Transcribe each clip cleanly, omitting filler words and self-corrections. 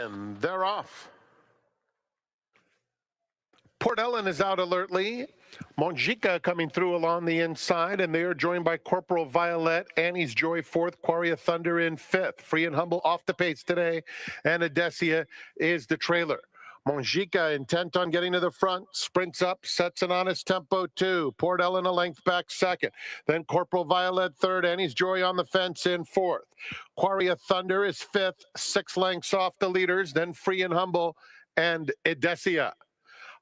And they're off. Port Ellen is out alertly. Monjica coming through along the inside, and they are joined by Corporal Violet, Annie's Joy fourth, Quarry Thunder in fifth. Free and Humble off the pace today, and Odessia is the trailer. Monjica, intent on getting to the front, sprints up, sets an honest tempo two. Port Ellen a length back second. Then Corporal Violet third, Annie's Joy on the fence in fourth. Quarry Thunder is fifth, 6 lengths off the leaders. Then Free and Humble and Odessia.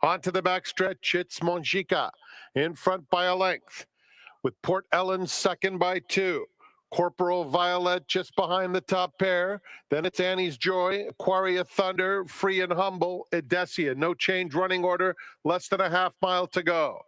Onto the backstretch, it's Monjica in front by a length, with Port Ellen second by 2. Corporal Violet just behind the top pair. Then it's Annie's Joy, Quarry Thunder, Free and Humble, Odessia. No change running order, less than a half mile to go.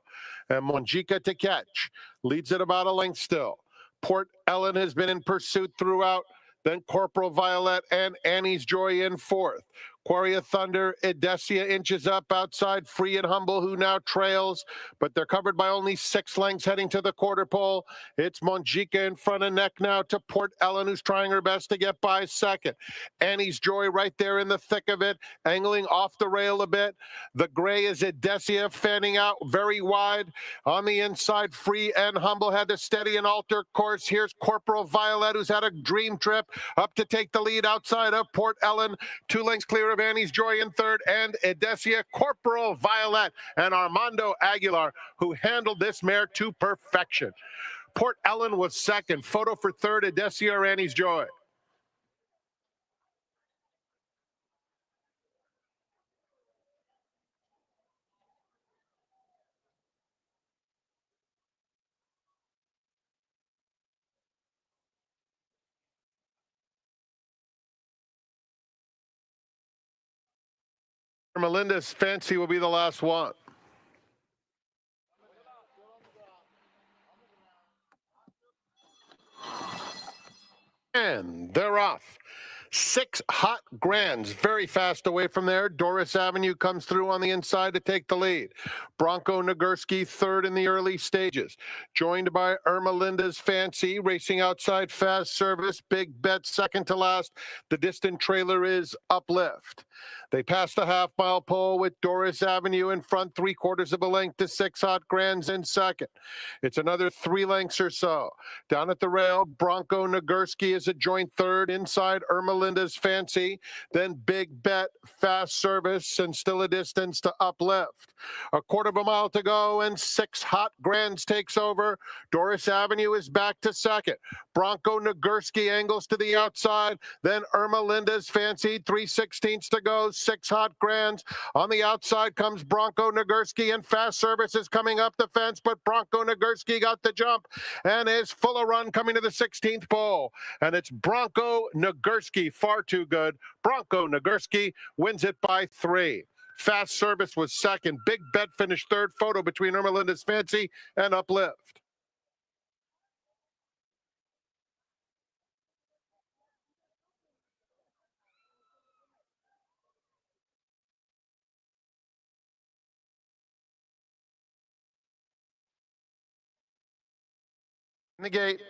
And Monjica to catch, leads at about a length still. Port Ellen has been in pursuit throughout. Then Corporal Violet and Annie's Joy in fourth. Quarry Thunder, Odessia inches up outside Free and Humble, who now trails, but they're covered by only 6 lengths heading to the quarter pole. It's Monjica in front of neck now to Port Ellen, who's trying her best to get by second. Annie's Joy right there in the thick of it, angling off the rail a bit. The gray is Odessia, fanning out very wide. On the inside, Free and Humble had to steady and alter course. Here's Corporal Violet, who's had a dream trip, up to take the lead outside of Port Ellen. 2 lengths clear of Annie's Joy in third, and Odessia, Corporal Violet, and Armando Aguilar, who handled this mare to perfection. Port Ellen was second. Photo for third, Odessia or Annie's Joy. Melinda's Fancy will be the last one. And they're off. 6 hot grands, very fast away from there. Doris Avenue comes through on the inside to take the lead. Bronco Nagurski third in the early stages, joined by Linda's Fancy, racing outside Fast Service. Big Bet second to last. The distant trailer is Uplift. They pass the half-mile pole with Doris Avenue in front, 3/4 of a length to 6 hot grands in second. It's another 3 lengths or so. Down at the rail, Bronco Nagurski is a joint third. Inside, Linda's Fancy. Then Big Bet, Fast Service, and still a distance to Uplift. 1/4 of a mile to go, and 6 hot grands takes over. Doris Avenue is back to second. Bronco Nagurski angles to the outside. Then Linda's Fancy, 3/16 to go. 6 hot grands. On the outside comes Bronco Nagurski, and Fast Service is coming up the fence, but Bronco Nagurski got the jump and is full of run coming to the 16th pole. And it's Bronco Nagurski, far too good. Bronco Nagurski wins it by 3. Fast Service was second. Big Bet finished third. Photo between Linda's Fancy and Uplift. In the gate.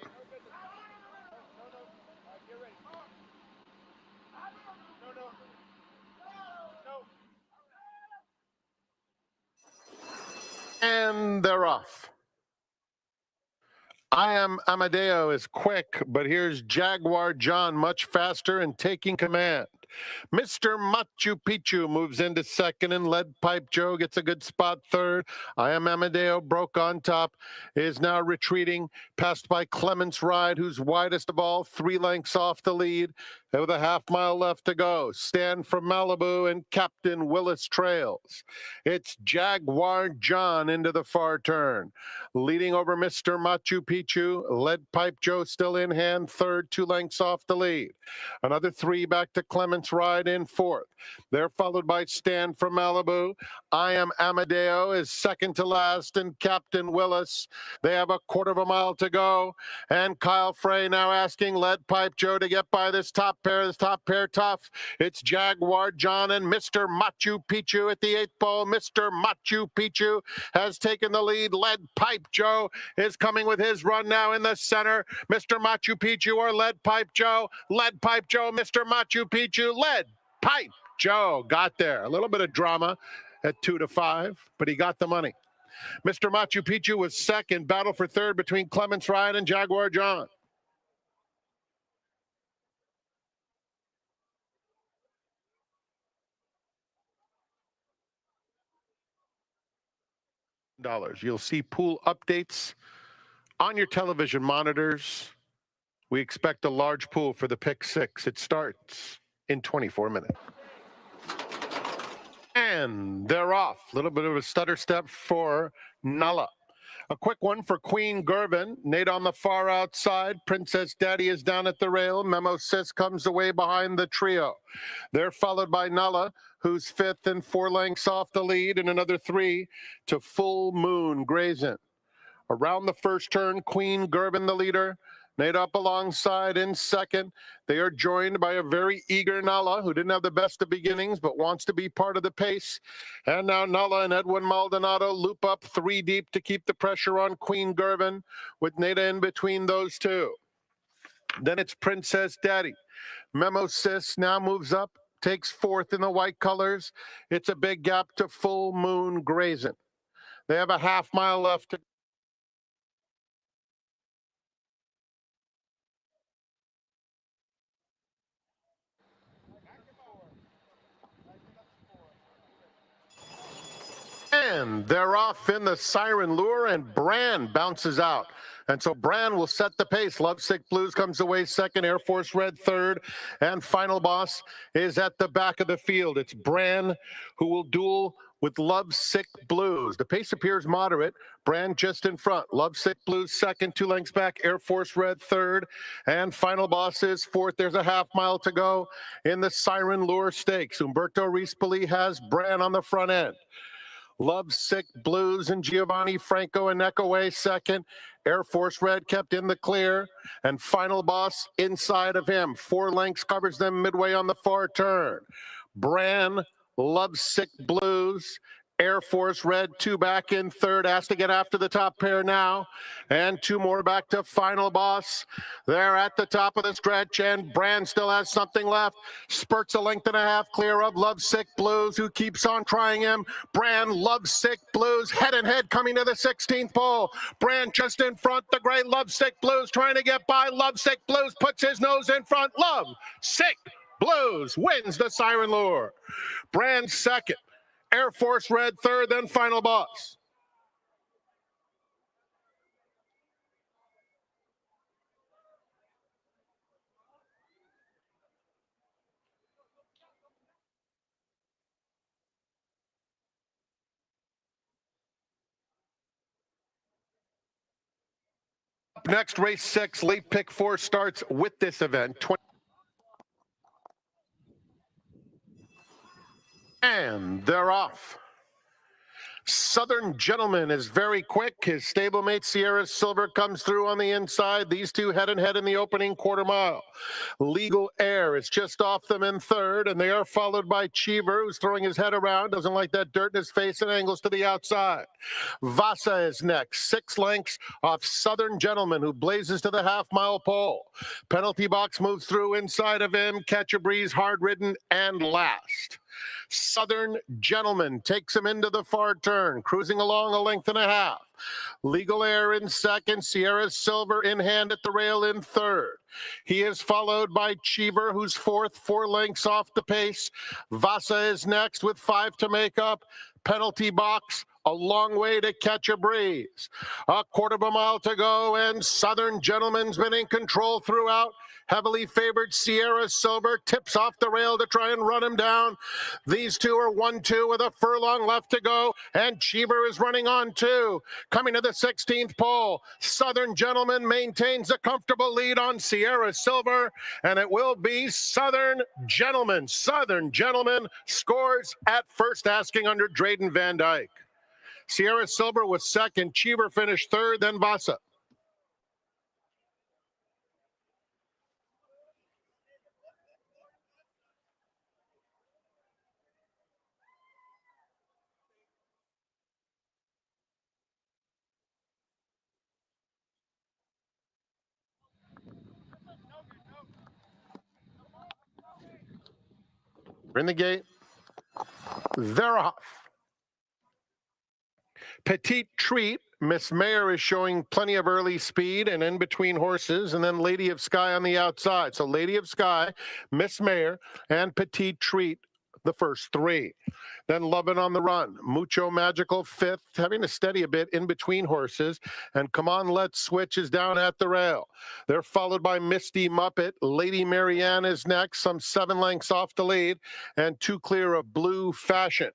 And they're off. I Am Amadeo is quick, but here's Jaguar John, much faster and taking command. Mr. Machu Picchu moves into second, and Lead Pipe Joe gets a good spot third. I Am Amadeo broke on top, is now retreating, passed by Clements Ride, who's widest of all, 3 lengths off the lead, with a half mile left to go. Stand from Malibu and Captain Willis trails. It's Jaguar John into the far turn. Leading over Mr. Machu Picchu, Lead Pipe Joe still in hand, third, 2 lengths off the lead. Another 3 back to Clements Ride in fourth. They're followed by Stand from Malibu. I Am Amadeo is second to last, and Captain Willis. They have 1/4 of a mile to go, and Kyle Frey now asking Lead Pipe Joe to get by this top pair. This top pair tough. It's Jaguar John and Mr. Machu Picchu at the 8th pole. Mr. Machu Picchu has taken the lead. Lead Pipe Joe is coming with his run now in the center. Mr. Machu Picchu or Lead Pipe Joe? Lead Pipe Joe, Mr. Machu Picchu. Lead Pipe Joe got there. A little bit of drama at 2-5, but he got the money. Mr. Machu Picchu was second. Battle for third between Clements Ryan and Jaguar John. You'll see pool updates on your television monitors. We expect a large pool for the pick six. It starts in 24 minutes. And they're off. A little bit of a stutter step for Nala. A quick one for Queen Gervin. Nate on the far outside. Princess Daddy is down at the rail. Memo Sis comes away behind the trio. They're followed by Nala, who's fifth and 4 lengths off the lead, and another 3 to Full Moon Grazing. Around the first turn, Queen Gervin the leader. Nate up alongside in second. They are joined by a very eager Nala, who didn't have the best of beginnings, but wants to be part of the pace. And now Nala and Edwin Maldonado loop up 3 deep to keep the pressure on Queen Gervin, with Nate in between those two. Then it's Princess Daddy. Memo Sis now moves up, takes fourth in the white colors. It's a big gap to Full Moon Grazing. They have a half mile left to and they're off in the Siren Lure, and Bran bounces out. And so Bran will set the pace. Lovesick Blues comes away second, Air Force Red third, and Final Boss is at the back of the field. It's Bran who will duel with Lovesick Blues. The pace appears moderate. Bran just in front. Lovesick Blues second, 2 lengths back. Air Force Red third, and Final Boss is fourth. There's a half mile to go in the Siren Lure Stakes. Umberto Rispoli has Bran on the front end. Lovesick Blues and Giovanni Franco and Neckaway second. Air Force Red kept in the clear, and Final Boss inside of him. 4 lengths covers them midway on the far turn. Bran, Lovesick Blues, Air Force Red, 2 back in third, has to get after the top pair now, and 2 more back to Final Boss. They're at the top of the stretch, and Bran still has something left. Spurts a length and a half clear of Lovesick Blues, who keeps on trying him. Bran, Lovesick Blues, head and head coming to the 16th pole. Bran just in front, the gray Lovesick Blues trying to get by. Lovesick Blues puts his nose in front. Lovesick Blues wins the Siren Lure. Bran second. Air Force Red third, then Final Boss. Next, race 6, late pick 4 starts with this event. And they're off. Southern Gentleman is very quick. His stablemate Sierra Silver comes through on the inside. These two head and head in the opening quarter mile. Legal Air is just off them in third, and they are followed by Cheever, who's throwing his head around, doesn't like that dirt in his face, and angles to the outside. Vasa is next, 6 lengths off Southern Gentleman, who blazes to the half-mile pole. Penalty Box moves through inside of him. Catch a Breeze, hard ridden, and last. Southern Gentleman takes him into the far turn, cruising along a length and a half. Legal Air in second, Sierra Silver in hand at the rail in third. He is followed by Cheever, who's fourth, 4 lengths off the pace. Vasa is next with 5 to make up. Penalty Box, a long way to Catch a Breeze. A quarter of a mile to go, and Southern Gentleman's been in control throughout. Heavily favored Sierra Silver tips off the rail to try and run him down. These two are 1-2 with a furlong left to go, and Cheever is running on 2. Coming to the 16th pole, Southern Gentleman maintains a comfortable lead on Sierra Silver, and it will be Southern Gentleman. Southern Gentleman scores at first asking under Drayden Van Dyke. Sierra Silver was second, Cheever finished third, then Vasa. In the gate, they're off. Petite Treat, Miss Mayor is showing plenty of early speed and in between horses, and then Lady of Sky on the outside. So Lady of Sky, Miss Mayor, and Petite Treat, the first three. Then Lovin' on the Run, Mucho Magical fifth, having to steady a bit in between horses, and Come On Let's Switch is down at the rail. They're followed by Misty Muppet. Lady Marianne is next, some 7 lengths off the lead, and 2 clear of Blue Fashion.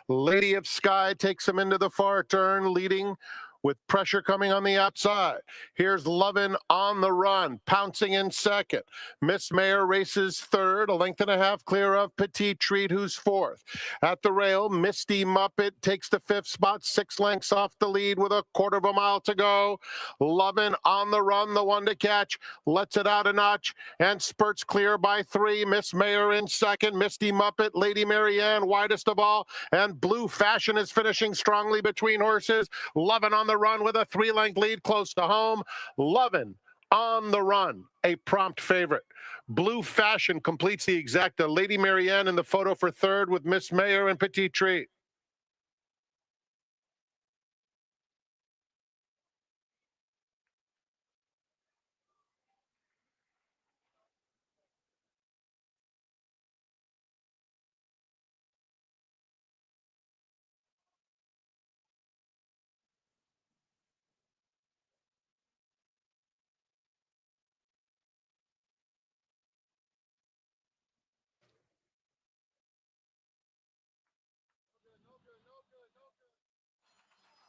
Lady of Sky takes him into the far turn, leading with pressure coming on the outside. Here's Lovin' on the Run, pouncing in second. Miss Mayor races third, a length and a half clear of Petite Treat, who's fourth. At the rail, Misty Muppet takes the 5th spot, 6 lengths off the lead with a quarter of a mile to go. Lovin' on the Run, the one to catch, lets it out a notch and spurts clear by 3. Miss Mayor in second, Misty Muppet, Lady Marianne widest of all, and Blue Fashion is finishing strongly between horses. Lovin' on the Run with a 3-length lead close to home. Lovin' on the Run, a prompt favorite. Blue Fashion completes the exacta. Lady Marianne in the photo for third with Miss Mayor and Petite Treat.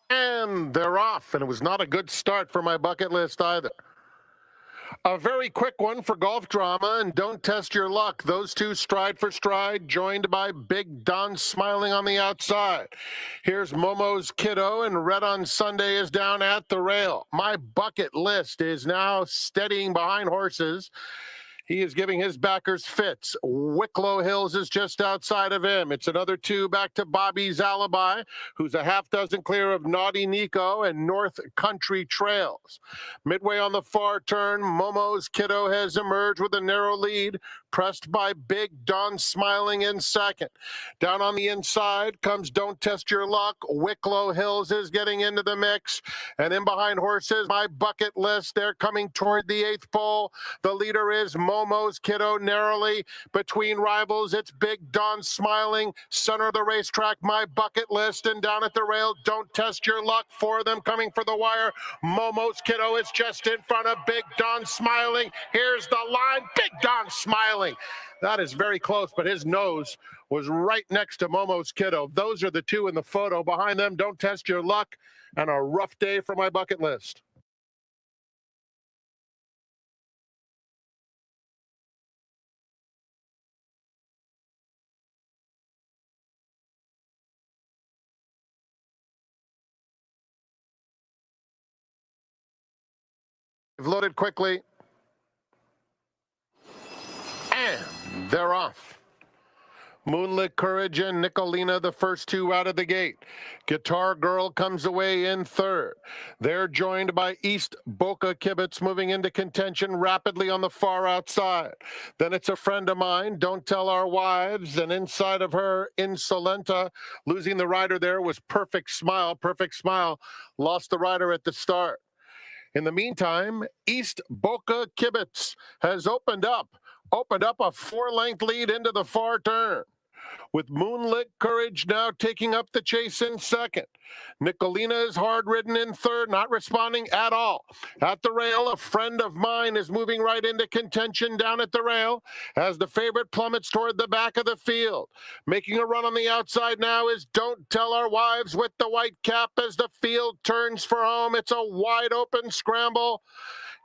And they're off, and it was not a good start for my bucket list either. A very quick one for golf drama, and Don't Test Your Luck. Those two stride for stride, joined by Big Don Smiling on the outside. Here's Momo's Kiddo, and Red on Sunday is down at the rail. My bucket list is now steadying behind horses. He is giving his backers fits. Wicklow Hills is just outside of him. It's another 2 back to Bobby's Alibi, who's a half dozen clear of Naughty Nico and North Country Trails. Midway on the far turn, Momo's Kiddo has emerged with a narrow lead, pressed by Big Don Smiling in second. Down on the inside comes Don't Test Your Luck. Wicklow Hills is getting into the mix. And in behind horses, my bucket list, they're coming toward the 8th pole. The leader is Momo's Kiddo, narrowly between rivals. It's Big Don Smiling, center of the racetrack, my bucket list, and down at the rail, Don't Test Your Luck. 4 of them coming for the wire. Momo's Kiddo is just in front of Big Don Smiling. Here's the line, Big Don Smiling. That is very close, but his nose was right next to Momo's Kiddo. Those are the 2 in the photo. Behind them, Don't Test Your Luck, and a rough day for my bucket list. Loaded quickly, and they're off. Moonlit Courage and Nicolina, the first 2 out of the gate. Guitar Girl comes away in third. They're joined by East Boca Kibitz, moving into contention rapidly on the far outside. Then It's a Friend of Mine, Don't Tell Our Wives, and inside of her, Insolenta. Losing the rider there was Perfect Smile. Perfect Smile lost the rider at the start. In the meantime, East Boca Kibitz has opened up a 4-length lead into the far turn, with Moonlit Courage now taking up the chase in second. Nicolina is hard-ridden in third, not responding at all. At the rail, A Friend of Mine is moving right into contention down at the rail as the favorite plummets toward the back of the field. Making a run on the outside now is Don't Tell Our Wives with the white cap as the field turns for home. It's a wide-open scramble.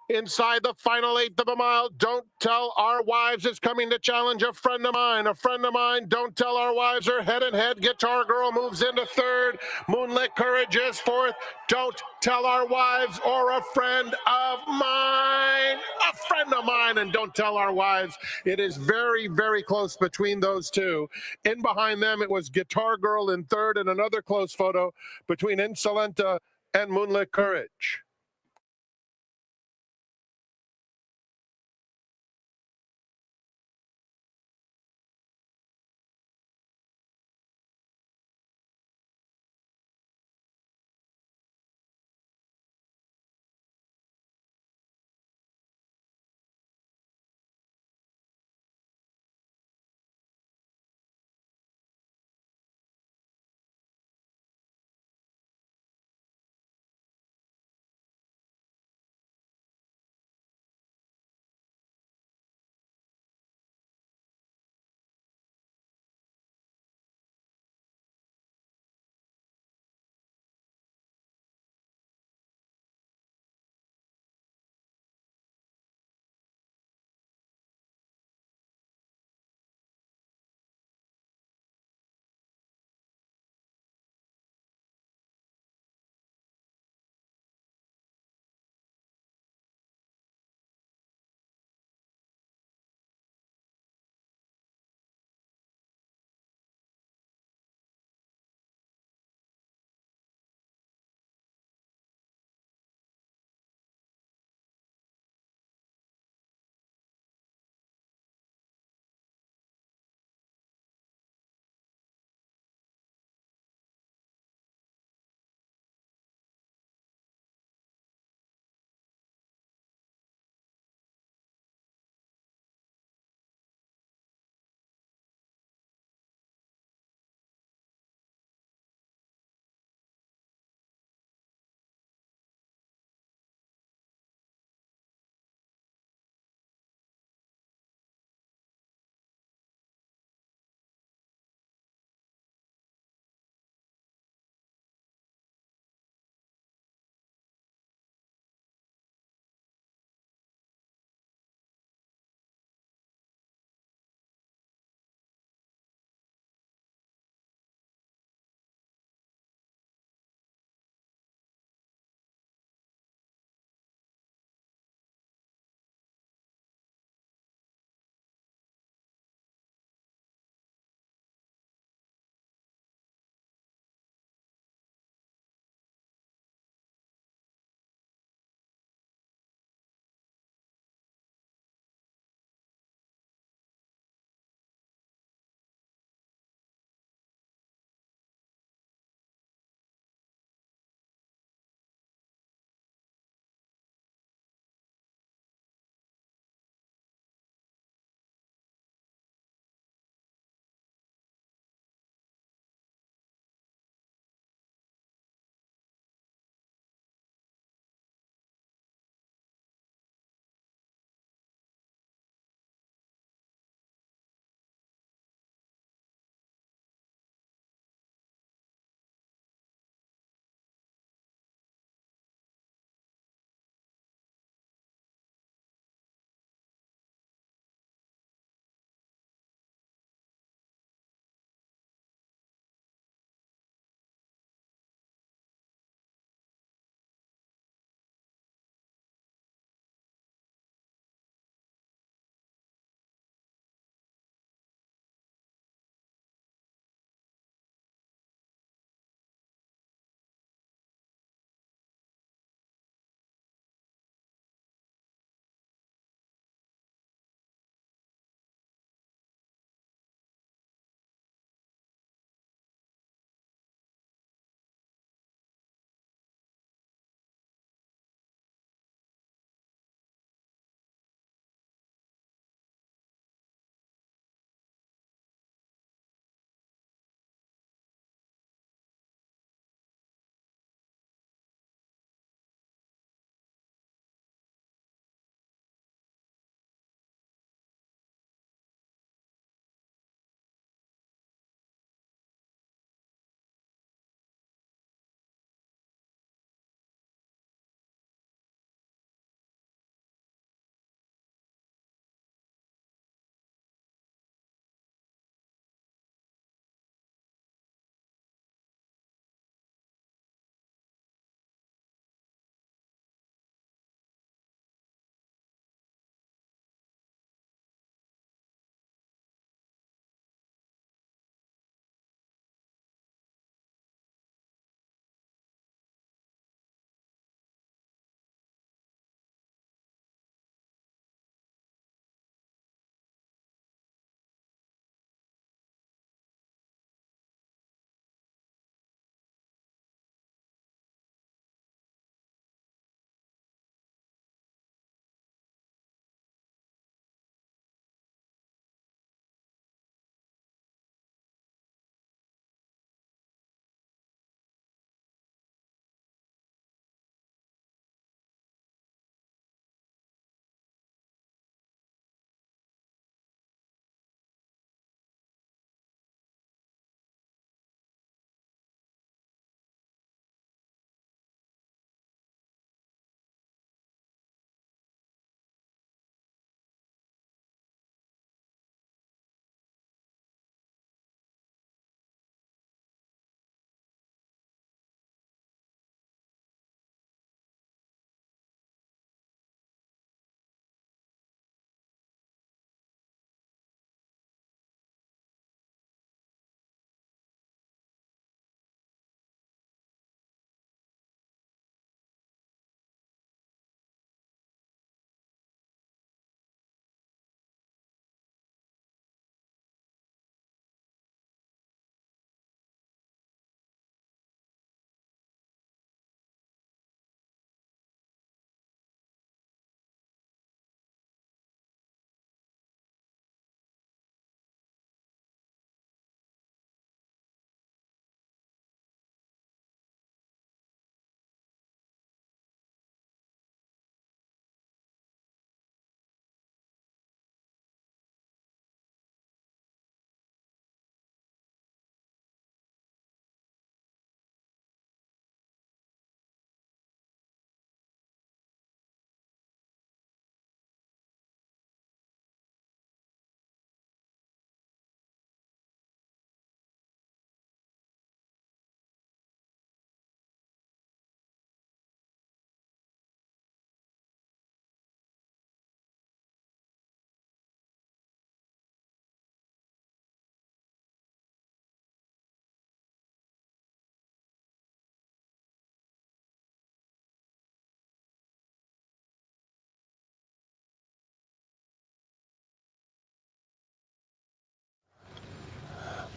Inside the final 1/8 of a mile, Don't Tell Our Wives is coming to challenge A Friend of Mine. A Friend of Mine, Don't Tell Our Wives are head and head. Guitar Girl moves into third. Moonlit Courage is fourth. Don't Tell Our Wives or A Friend of Mine. A Friend of Mine and Don't Tell Our Wives. It is very, very close between those 2. In behind them, it was Guitar Girl in third, and another close photo between Insolenta and Moonlit Courage.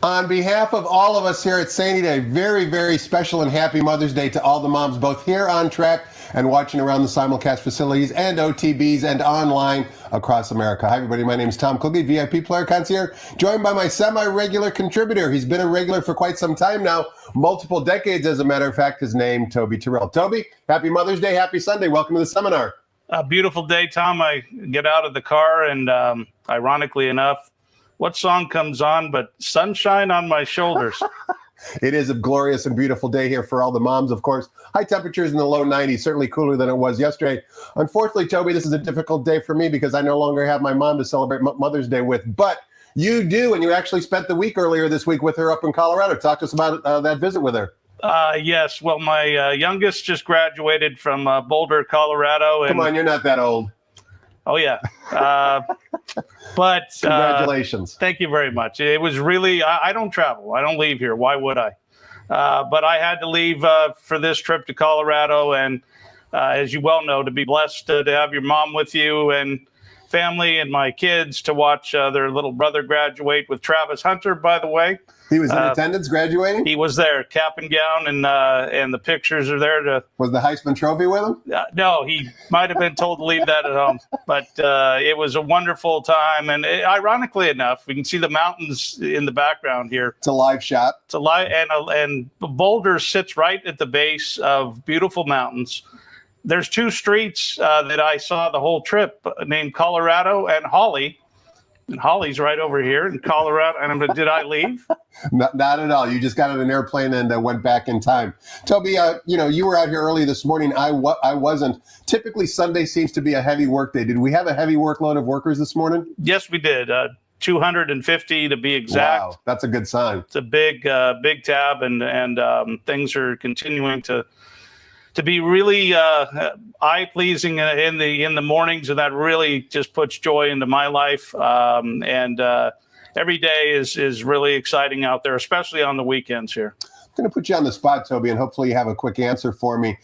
On behalf of all of us here at Sandy Day, very, very special and happy Mother's Day to all the moms, both here on track and watching around the simulcast facilities and OTBs and online across America. Hi, everybody. My name is Tom Quigley, VIP Player Concierge, joined by my semi-regular contributor. He's been a regular for quite some time now, multiple decades, as a matter of fact. His name, Toby Turrell. Toby, happy Mother's Day, happy Sunday. Welcome to the seminar. A beautiful day, Tom. I get out of the car and, ironically enough, what song comes on but Sunshine on My Shoulders? It is a glorious and beautiful day here for all the moms, of course. High temperatures in the low 90s, certainly cooler than it was yesterday. Unfortunately, Toby, this is a difficult day for me because I no longer have my mom to celebrate Mother's Day with. But you do, and you actually spent the week earlier this week with her up in Colorado. Talk to us about that visit with her. Yes. Well, my youngest just graduated from Boulder, Colorado. And, come on, you're not that old. Oh, yeah. But congratulations. Thank you very much. It was really, I don't travel. I don't leave here. Why would I? But I had to leave for this trip to Colorado. And as you well know, to be blessed to have your mom with you and family and my kids to watch their little brother graduate with Travis Hunter, by the way. He was in attendance graduating? He was there, cap and gown, and the pictures are there. Was the Heisman Trophy with him? No, he might have been told to leave that at home. But it was a wonderful time. And ironically enough, we can see the mountains in the background here. It's a live shot. It's a live, and Boulder sits right at the base of beautiful mountains. There's two streets that I saw the whole trip named Colorado and Holly. And Holly's right over here in Colorado. And did I leave? Not at all. You just got on an airplane and went back in time. Toby, you were out here early this morning. I wasn't. Typically, Sunday seems to be a heavy work day. Did we have a heavy workload of workers this morning? Yes, we did. 250 to be exact. Wow, that's a good sign. It's a big tab, and things are continuing to be really eye-pleasing in the mornings, and that really just puts joy into my life. And every day is really exciting out there, especially on the weekends here. I'm going to put you on the spot, Toby, and hopefully you have a quick answer for me.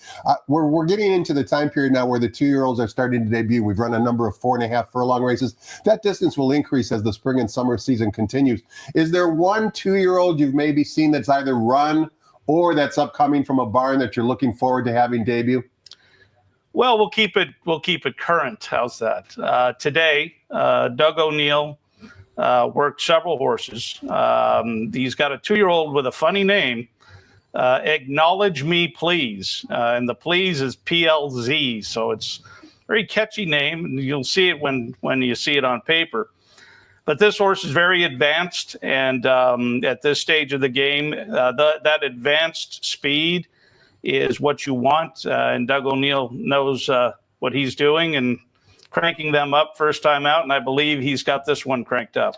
We're getting into the time period now where the 2-year-olds are starting to debut. We've run a number of 4.5 furlong races. That distance will increase as the spring and summer season continues. Is there one 2-year-old you've maybe seen that's either run or that's upcoming from a barn that you're looking forward to having debut? Well, we'll keep it current. How's that? Today, Doug O'Neill worked several horses. He's got a 2-year-old with a funny name, Acknowledge Me Please. And the please is PLZ. So it's a very catchy name. And you'll see it when you see it on paper. But this horse is very advanced, and at this stage of the game, that advanced speed is what you want. And Doug O'Neill knows what he's doing and cranking them up first time out, and I believe he's got this one cranked up.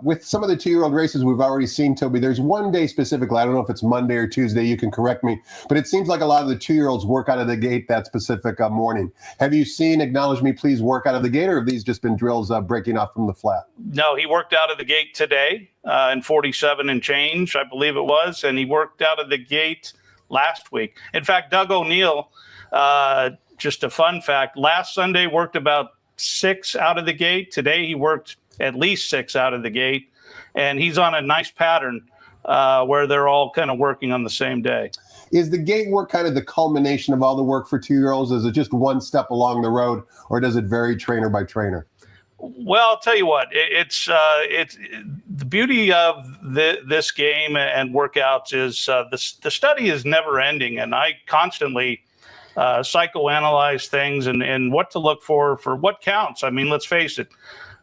With some of the 2-year-old races we've already seen, Toby, there's one day specifically, I don't know if it's Monday or Tuesday, you can correct me, but it seems like a lot of the 2-year-olds work out of the gate that specific morning. Have you seen Acknowledge Me Please work out of the gate, or have these just been drills breaking off from the flat? No, he worked out of the gate today in 47 and change, I believe it was, and he worked out of the gate last week. In fact, Doug O'Neill, just a fun fact, last Sunday worked about 6 out of the gate. Today he worked at least 6 out of the gate, and he's on a nice pattern where they're all kind of working on the same day. Is the gate work kind of the culmination of all the work for 2-year-olds? Is it just one step along the road, or does it vary trainer by trainer? Well, I'll tell you what, it's the beauty of this game and workouts is the study is never ending, and I constantly psychoanalyze things and what to look for what counts. I mean, let's face it.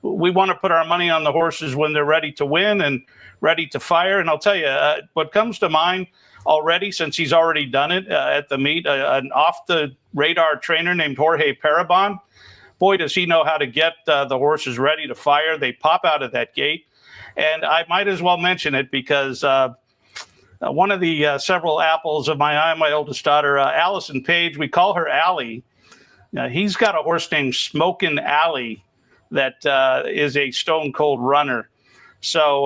We want to put our money on the horses when they're ready to win and ready to fire. And I'll tell you, what comes to mind already, since he's already done it at the meet, an off-the-radar trainer named Jorge Parabon. Boy, does he know how to get the horses ready to fire. They pop out of that gate. And I might as well mention it because one of the several apples of my eye, my oldest daughter, Allison Page, we call her Allie. He's got a horse named Smokin' Alley that is a stone cold runner. So,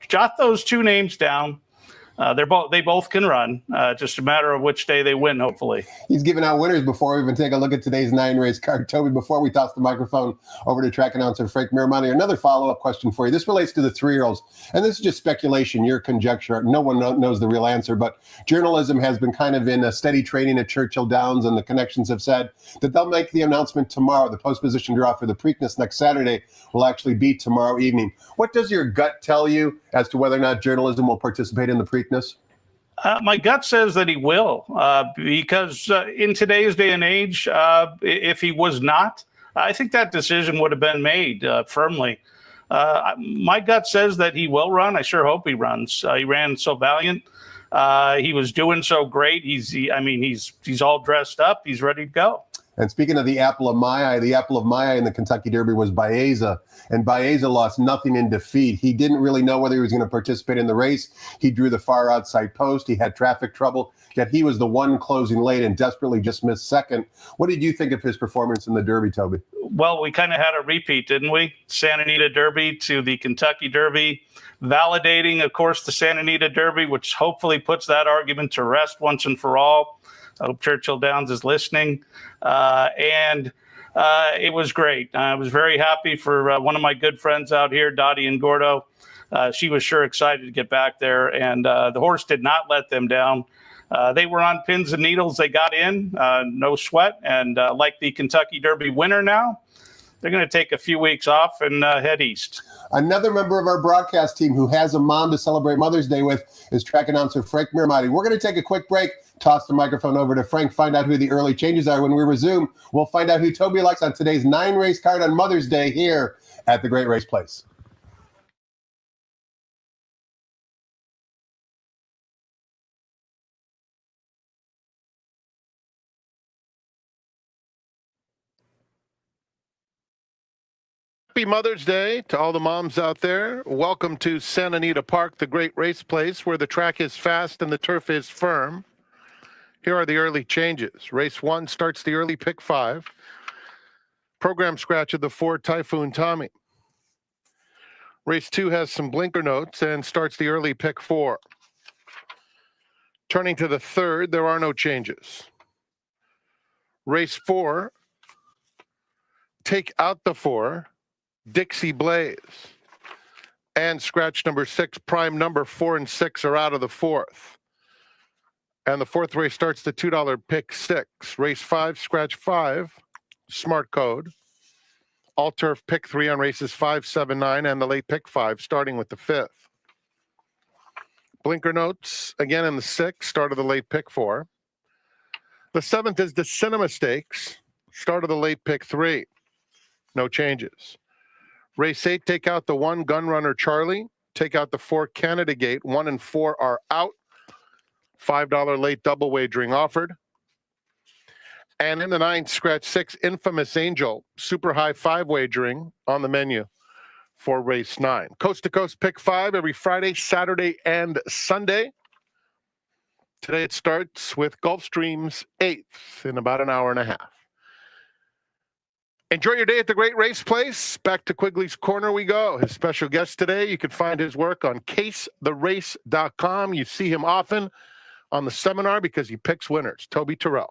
jot those 2 names down. They both can run. Just a matter of which day they win, hopefully. He's giving out winners before we even take a look at today's 9-race card. Toby, before we toss the microphone over to track announcer Frank Miramani, another follow-up question for you. This relates to the 3-year-olds, and this is just speculation, your conjecture. No one knows the real answer, but journalism has been kind of in a steady training at Churchill Downs, and the connections have said that they'll make the announcement tomorrow. The post-position draw for the Preakness next Saturday will actually be tomorrow evening. What does your gut tell you as to whether or not journalism will participate in the Preakness? My gut says that he will, because in today's day and age, if he was not, I think that decision would have been made firmly. My gut says that he will run. I sure hope he runs. He ran so valiant. He was doing so great. He's all dressed up. He's ready to go. And speaking of the apple of my eye in the Kentucky Derby was Baeza, and Baeza lost nothing in defeat. He didn't really know whether he was going to participate in the race. He drew the far outside post. He had traffic trouble, yet he was the one closing late and desperately just missed second. What did you think of his performance in the Derby, Toby? Well, we kind of had a repeat, didn't we? Santa Anita Derby to the Kentucky Derby, validating, of course, the Santa Anita Derby, which hopefully puts that argument to rest once and for all. I hope Churchill Downs is listening. And it was great. I was very happy for one of my good friends out here, Dottie and Gordo. She was sure excited to get back there, and the horse did not let them down. They were on pins and needles. They got in, no sweat. And like the Kentucky Derby winner now, they're going to take a few weeks off and head east. Another member of our broadcast team who has a mom to celebrate Mother's Day with is track announcer Frank Miramati. We're going to take a quick break, toss the microphone over to Frank, find out who the early changes are. When we resume, we'll find out who Toby likes on today's 9-race card on Mother's Day here at the Great Race Place. Happy Mother's Day to all the moms out there. Welcome to Santa Anita Park, the Great Race Place, where the track is fast and the turf is firm. Here are the early changes. Race 1 starts the early pick 5. Program scratch of the 4 Typhoon Tommy. Race 2 has some blinker notes and starts the early pick 4. Turning to the 3rd, there are no changes. Race 4, take out the 4. Dixie Blaze, and scratch number 6, prime number 4 and 6 are out of the 4th. And the 4th race starts the $2 pick 6. Race 5, scratch 5, smart code. All turf pick 3 on races 5, 7, 9, and the late pick 5, starting with the 5th. Blinker notes again in the 6th, start of the late pick 4. The 7th is the Cinema Stakes, start of the late pick 3. No changes. Race 8, take out the 1 Gunrunner Charlie. Take out the 4 Canada Gate. 1 and 4 are out. $5 late double wagering offered. And in the 9th, scratch 6 Infamous Angel. Super high 5 wagering on the menu for race 9. Coast to coast pick 5 every Friday, Saturday, and Sunday. Today it starts with Gulfstream's 8th in about an hour and a half. Enjoy your day at the Great Race Place. Back to Quigley's Corner we go. His special guest today, you can find his work on CaseTheRace.com. You see him often on the seminar because he picks winners. Toby Turrell.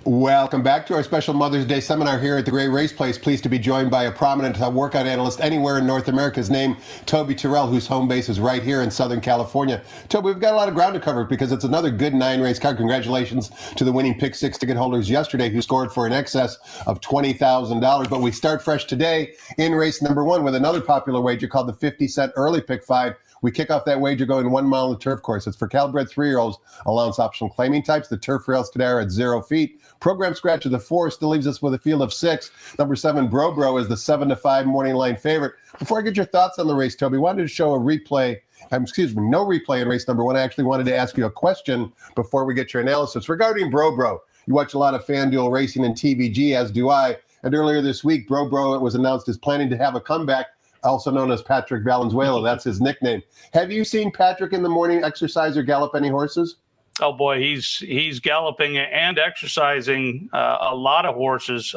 Welcome back to our special Mother's Day seminar here at the Great Race Place. Pleased to be joined by a prominent workout analyst anywhere in North America. His name, Toby Turrell, whose home base is right here in Southern California. Toby, we've got a lot of ground to cover because it's another good 9-race card. Congratulations to the winning pick 6 ticket holders yesterday who scored for an excess of $20,000. But we start fresh today in race number 1 with another popular wager called the 50-cent early pick 5. We kick off that wager going 1 mile on the turf course. It's for Calbred 3-year-olds, allowance optional claiming types. The turf rails today are at 0 feet. Program scratch of the 4 still leaves us with a field of 6. Number 7, Bro is the 7-5 morning line favorite. Before I get your thoughts on the race, Toby, wanted to show no replay in race number 1. I actually wanted to ask you a question before we get your analysis regarding Bro. You watch a lot of FanDuel racing and TVG, as do I. And earlier this week, Bro, it was announced, is planning to have a comeback also known as Patrick Valenzuela. That's his nickname. Have you seen Patrick in the morning exercise or gallop any horses? Oh boy, he's galloping and exercising a lot of horses.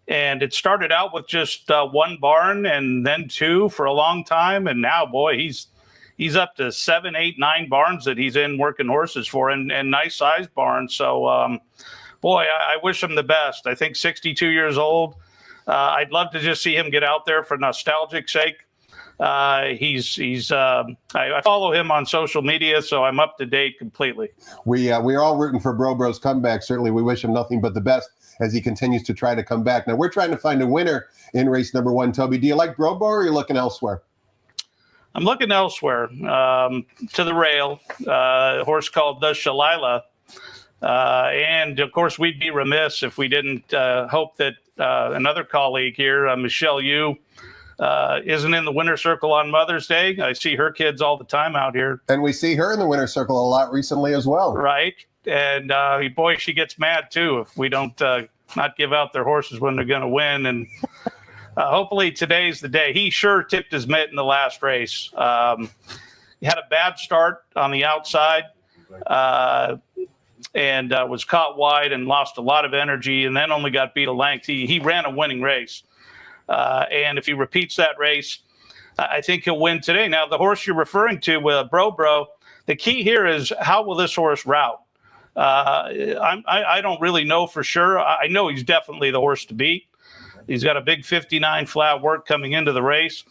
And it started out with just one barn and then two for a long time. And now, boy, he's up to 7, 8, 9 barns that he's in working horses for, and nice sized barns. So, boy, I wish him the best. I think 62 years old. I'd love to just see him get out there for nostalgic sake. I follow him on social media, so I'm up to date completely. We're all rooting for Bro's comeback. Certainly, we wish him nothing but the best as he continues to try to come back. Now, we're trying to find a winner in race number 1. Toby, do you like Bro, or are you looking elsewhere? I'm looking elsewhere, to the rail, a horse called the Shalila. And, of course, we'd be remiss if we didn't hope that another colleague here, Michelle Yu, isn't in the winner's circle on Mother's Day. I see her kids all the time out here. And we see her in the winner's circle a lot recently as well. Right. And, boy, she gets mad, too, if we don't not give out their horses when they're going to win. And hopefully today's the day. He sure tipped his mitt in the last race. He had a bad start on the outside and was caught wide and lost a lot of energy, and then only got beat a length. He ran a winning race. And if he repeats that race, I think he'll win today. Now, the horse you're referring to with Bro, the key here is how will this horse route? I don't really know for sure. I know he's definitely the horse to beat. He's got a big 59 flat work coming into the race.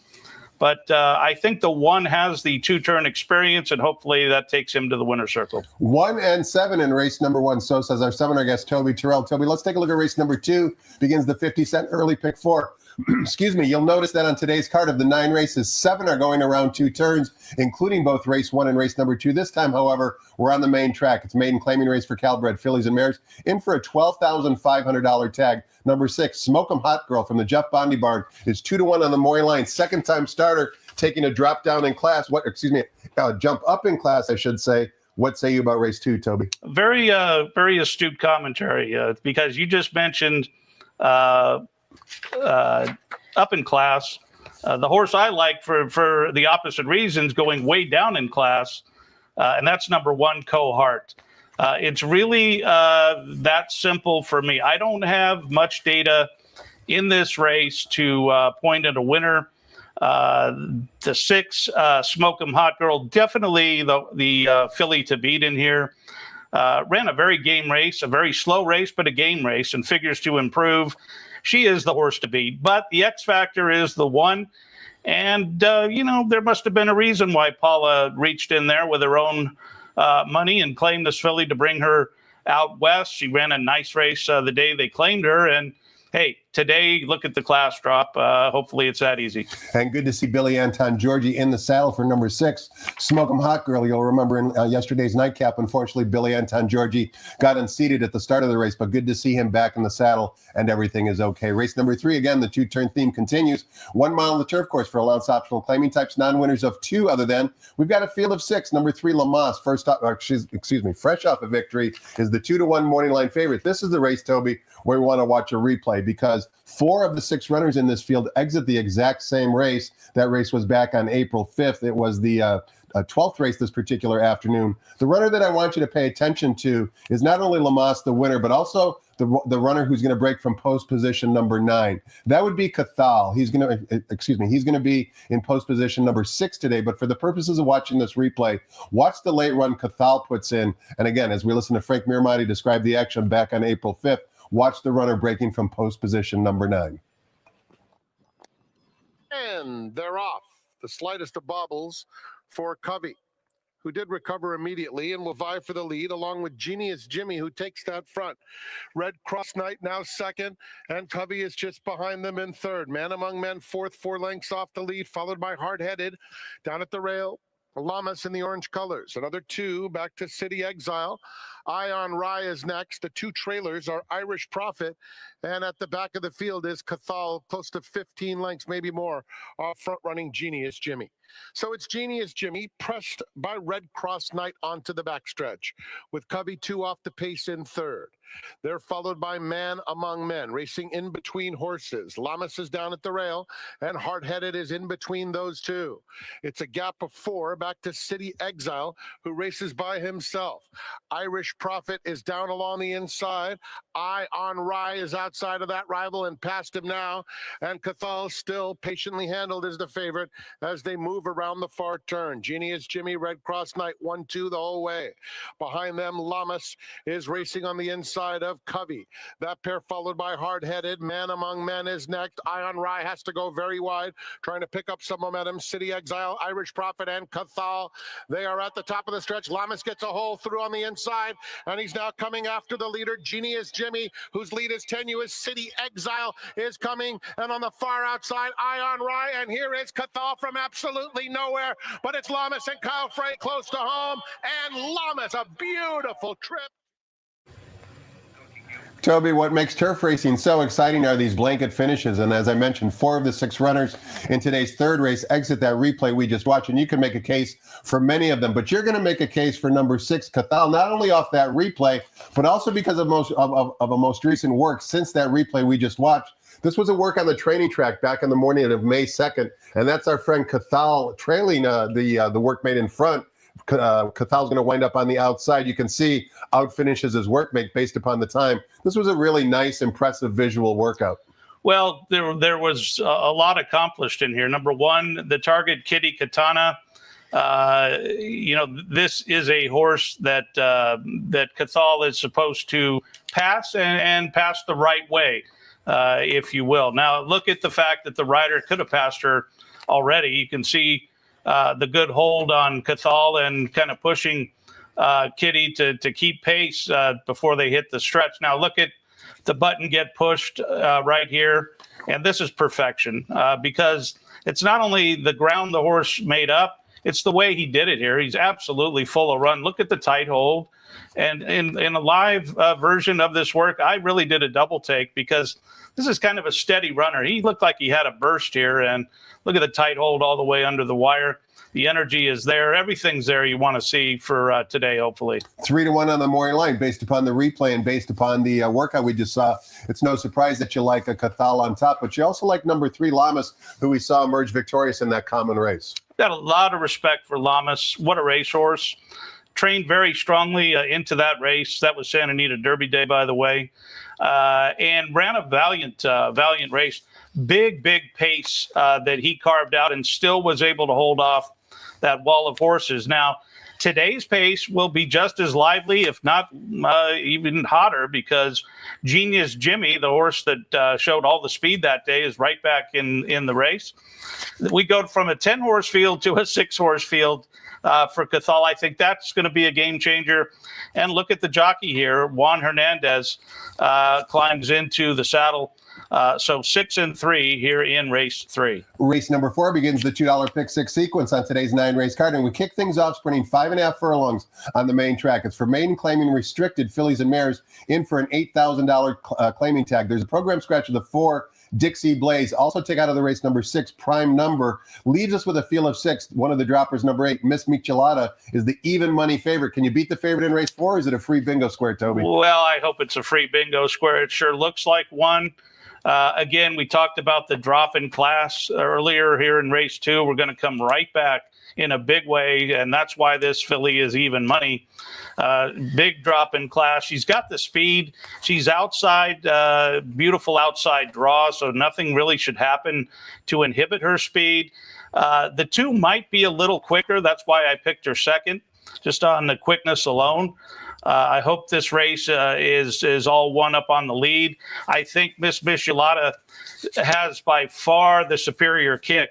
But I think the 1 has the 2-turn experience, and hopefully that takes him to the winner's circle. 1 and 7 in race number 1. So says our seminar guest, Toby Turrell. Toby, let's take a look at race number 2. Begins the 50-cent early pick 4. Excuse me. You'll notice that on today's card of the 9 races, 7 are going around 2 turns, including both race 1 and race number 2. This time, however, we're on the main track. It's maiden claiming race for Calbred fillies and mares, in for a $12,500 tag. Number 6, Smoke 'em Hot Girl from the Jeff Bondi barn is 2-1 on the Maury line. Second-time starter, taking a drop down in class. Jump up in class, I should say. What say you about race 2, Toby? Very astute commentary, because you just mentioned up in class. The horse I like for the opposite reasons, going way down in class, and that's number 1, Cohart. It's really that simple for me. I don't have much data in this race to point at a winner. The 6, Smoke 'em Hot Girl, definitely the filly to beat in here. Ran a very game race, a very slow race, but a game race, and figures to improve. She is the horse to beat. But the X factor is the 1. And, there must have been a reason why Paula reached in there with her own money and claimed this filly to bring her out west. She ran a nice race the day they claimed her. And, hey, today, look at the class drop. Hopefully it's that easy. And good to see Billy Anton Georgie in the saddle for number 6, Smoke 'em Hot Girl. You'll remember in yesterday's nightcap, unfortunately, Billy Anton Georgie got unseated at the start of the race, but good to see him back in the saddle, and everything is okay. Race number 3, again, the 2-turn theme continues. 1 mile on the turf course for allowance optional claiming types, non-winners of 2 other than. We've got a field of 6. Number 3, Lamas, fresh off a victory, is the 2-1 morning line favorite. This is the race, Toby, where we want to watch a replay, because 4 of the 6 runners in this field exit the exact same race. That race was back on April 5th. It was the 12th race this particular afternoon. The runner that I want you to pay attention to is not only Lamas, the winner, but also the runner who's going to break from post position number 9. That would be Cathal. He's going to be in post position number 6 today. But for the purposes of watching this replay, watch the late run Cathal puts in. And again, as we listen to Frank Miramati describe the action back on April 5th, watch the runner breaking from post position number 9. And they're off. The slightest of bobbles for Covey, who did recover immediately and will vie for the lead, along with Genius Jimmy, who takes that front. Red Cross Knight now second, and Covey is just behind them in third. Man Among Men fourth, 4 lengths off the lead, followed by Hard Headed down at the rail. Lamas in the orange colors. Another 2 back to City Exile. Ion Rye is next. The 2 trailers are Irish Prophet, and at the back of the field is Cathal, close to 15 lengths, maybe more, front running Genius Jimmy. So it's Genius Jimmy pressed by Red Cross Knight onto the backstretch, with Covey 2 off the pace in third. They're followed by Man Among Men, racing in between horses. Lamas is down at the rail, and Hard Headed is in between those two. It's a gap of 4 back to City Exile, who races by himself. Irish Prophet is down along the inside. Eye on Rye is outside of that rival and past him now. And Cathal, still patiently handled, is the favorite as they move around the far turn. Genius Jimmy, Red Cross Knight, 1-2 the whole way. Behind them, Lamas is racing on the inside of Covey. That pair followed by Hard Headed. Man Among Men is next. Eye on Rye has to go very wide, trying to pick up some momentum. City Exile, Irish Prophet, and Cathal. They are at the top of the stretch. Lamas gets a hole through on the inside, and he's now coming after the leader, Genius Jimmy, whose lead is tenuous. City Exile is coming, and on the far outside, Eye on Rye, and here is Cathal from absolutely nowhere, but it's Lamas and Kyle Frey close to home, and Lamas, a beautiful trip. Toby, what makes turf racing so exciting are these blanket finishes. And as I mentioned, 4 of the 6 runners in today's third race exit that replay we just watched. And you can make a case for many of them, but you're going to make a case for number 6, Cathal, not only off that replay, but also because of a most recent work since that replay we just watched. This was a work on the training track back in the morning of May 2nd. And that's our friend Cathal trailing the work made in front. Cathal's going to wind up on the outside. You can see out finishes his workmate based upon the time. This was a really nice, impressive visual workout. Well, there was a lot accomplished in here. Number one, the target, Kitty Katana. This is a horse that Cathal is supposed to pass and pass the right way, if you will. Now, look at the fact that the rider could have passed her already. You can see the good hold on Cathal and kind of pushing Kitty to keep pace before they hit the stretch. Now look at the button get pushed right here. And this is perfection because it's not only the ground the horse made up, it's the way he did it here. He's absolutely full of run. Look at the tight hold. And in a live version of this work, I really did a double take because this is kind of a steady runner. He looked like he had a burst here, and look at the tight hold all the way under the wire. The energy is there. Everything's there you want to see for today, hopefully. 3-1 on the morning line based upon the replay and based upon the workout we just saw. It's no surprise that you like a Cathal on top, but you also like number 3, Lamas, who we saw emerge victorious in that common race. Got a lot of respect for Lamas. What a racehorse. Trained very strongly into that race. That was Santa Anita Derby Day, by the way, and ran a valiant race. Big pace that he carved out and still was able to hold off that wall of horses. Now, today's pace will be just as lively, if not even hotter, because Genius Jimmy, the horse that showed all the speed that day, is right back in the race. We go from a 10-horse field to a 6-horse field for Cathal. I think that's going to be a game changer. And look at the jockey here. Juan Hernandez climbs into the saddle. So 6 and 3 here in race 3. Race number 4 begins the $2 pick 6 sequence on today's 9-race card. And we kick things off sprinting 5.5 furlongs on the main track. It's for maiden claiming restricted fillies and mares in for an $8,000 claiming tag. There's a program scratch of the 4, Dixie Blaze. Also take out of the race number 6, Prime Number. Leaves us with a field of 6. One of the droppers, number 8, Miss Michelada, is the even money favorite. Can you beat the favorite in race 4, or is it a free bingo square, Toby? Well, I hope it's a free bingo square. It sure looks like one. Again, we talked about the drop in class earlier here in race 2. We're going to come right back in a big way, and that's why this filly is even money. Big drop in class. She's got the speed. She's outside, beautiful outside draw, so nothing really should happen to inhibit her speed. The 2 might be a little quicker. That's why I picked her second, just on the quickness alone. I hope this race is all one up on the lead. I think Miss Michelada has by far the superior kick.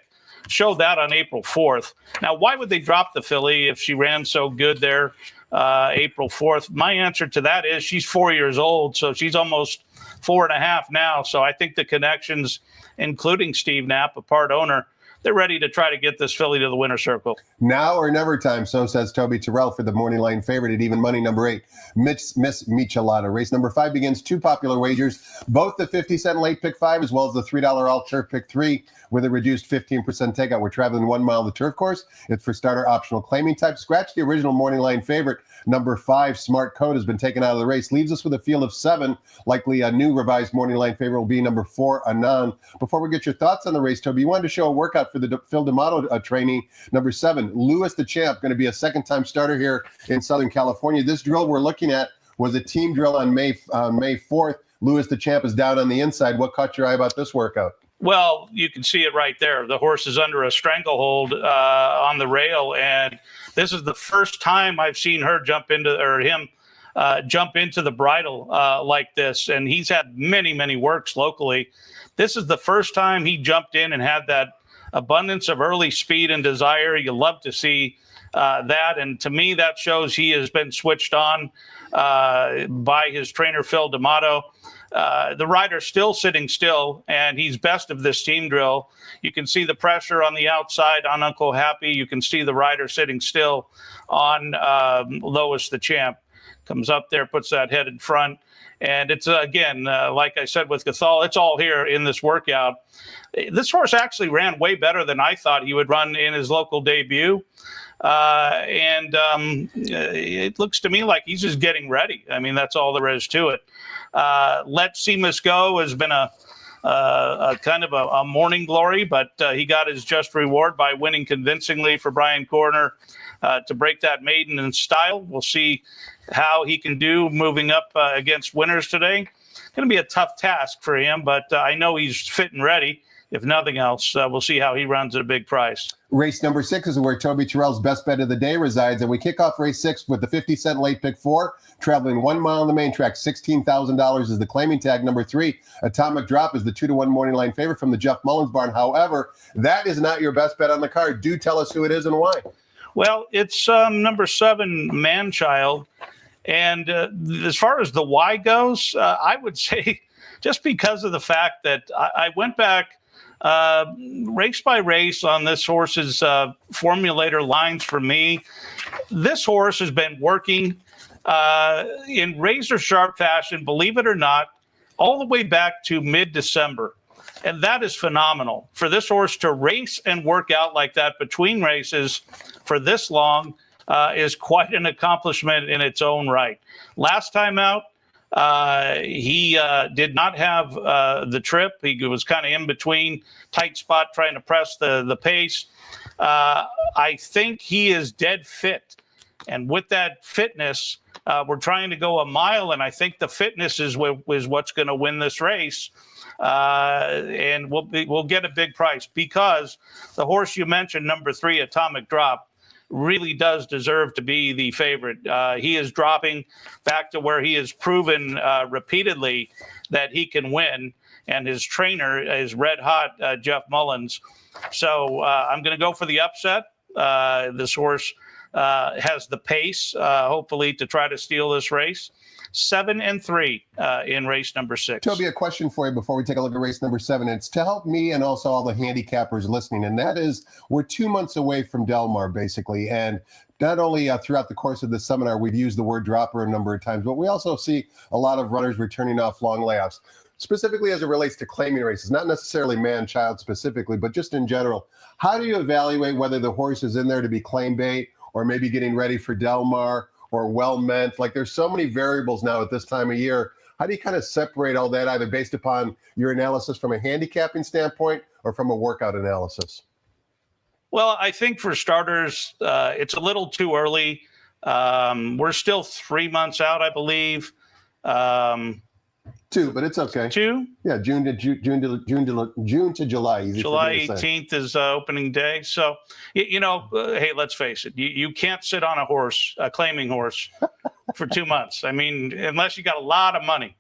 Showed that on April 4th. Now, why would they drop the filly if she ran so good there April 4th? My answer to that is she's 4 years old, so she's almost 4.5 now. So I think the connections, including Steve Knapp, a part owner, they're ready to try to get this filly to the winner's circle. Now or never time, so says Toby Turrell for the morning line favorite at even money, number 8, Miss Michelada. Race number 5 begins 2 popular wagers, both the 50-cent late pick 5 as well as the $3 all turf pick 3 with a reduced 15% takeout. We're traveling 1 mile the turf course. It's for starter optional claiming type. Scratch the original morning line favorite. Number 5, Smart Code, has been taken out of the race. Leaves us with a field of 7. Likely a new revised morning line favorite will be number 4, Anon. Before we get your thoughts on the race, Toby, you wanted to show a workout for the Phil D'Amato trainee. Number 7, Lewis the Champ, going to be a second-time starter here in Southern California. This drill we're looking at was a team drill on May 4th. Lewis the Champ is down on the inside. What caught your eye about this workout? Well, you can see it right there. The horse is under a stranglehold on the rail, and this is the first time I've seen her jump into the bridle like this. And he's had many, many works locally. This is the first time he jumped in and had that abundance of early speed and desire. You love to see that. And to me, that shows he has been switched on by his trainer, Phil D'Amato. The rider's still sitting still, and he's best of this team drill. You can see the pressure on the outside on Uncle Happy. You can see the rider sitting still on Lois the Champ. Comes up there, puts that head in front. And it's, again, like I said with Cathal, it's all here in this workout. This horse actually ran way better than I thought he would run in his local debut. It looks to me like he's just getting ready. I mean, that's all there is to it. Let Seamus Go has been a kind of a morning glory, but he got his just reward by winning convincingly for Brian Corner to break that maiden in style. We'll see how he can do moving up against winners today. Going to be a tough task for him, but I know he's fit and ready. If nothing else, we'll see how he runs at a big price. Race number 6 is where Toby Turrell's best bet of the day resides, and we kick off race 6 with the 50-cent late pick 4, traveling 1 mile on the main track. $16,000 is the claiming tag. Number 3, Atomic Drop, is the 2-1 morning line favorite from the Jeff Mullins barn. However, that is not your best bet on the card. Do tell us who it is and why. Well, it's number 7, Manchild. And as far as the why goes, I would say just because of the fact that I went back race by race on this horse's formulator lines for me. This horse has been working in razor sharp fashion, believe it or not, all the way back to mid-December. And that is phenomenal. For this horse to race and work out like that between races for this long is quite an accomplishment in its own right. Last time out, he did not have the trip. He was kind of in between, tight spot, trying to press the pace. I think he is dead fit. And with that fitness, we're trying to go a mile, and I think the fitness is what's going to win this race. And we'll get a big price because the horse you mentioned, number 3, Atomic Drop, really does deserve to be the favorite. He is dropping back to where he has proven repeatedly that he can win, and his trainer is red hot, Jeff Mullins. So I'm going to go for the upset. This horse has the pace, hopefully, to try to steal this race. 7-3 in race number 6. Toby, a question for you before we take a look at race number 7. It's to help me and also all the handicappers listening, and that is we're 2 months away from Del Mar, basically, and not only throughout the course of the seminar, we've used the word dropper a number of times, but we also see a lot of runners returning off long layoffs, specifically as it relates to claiming races, not necessarily man-child specifically, but just in general. How do you evaluate whether the horse is in there to be claim bait or maybe getting ready for Del Mar or well-meant? Like, there's so many variables now at this time of year. How do you kind of separate all that, either based upon your analysis from a handicapping standpoint or from a workout analysis? Well, I think for starters, it's a little too early. We're still 3 months out, I believe. 2, but it's okay. 2? Yeah, June to July. Easy July for me to say. 18th is opening day. So, hey, let's face it. You can't sit on a claiming horse, for 2 months. I mean, unless you got a lot of money.